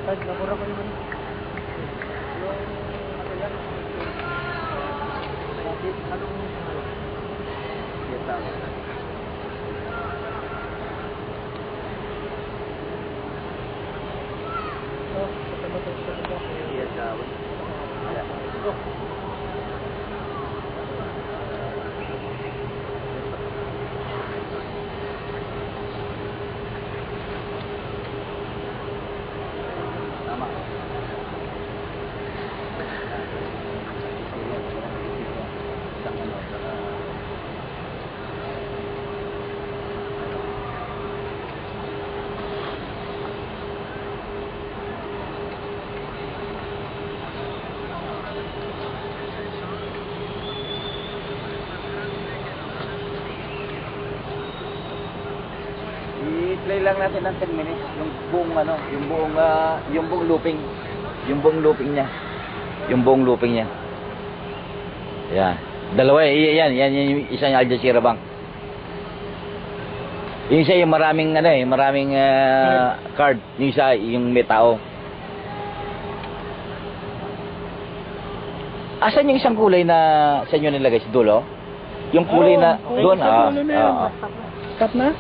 Kahit nabura ko naman. I-play lang natin ng 10 minutes yung buong ano, yung buong looping. Yung buong looping niya. Yung buong looping niya. Yan. Dalawa yan yung isang Al Jazeera Bank. Yung isa yung maraming ano maraming card. Yung isa yung may tao. Asan yung isang kulay na sa inyo nilagay sa dulo? Yung kulay na doon Stop na?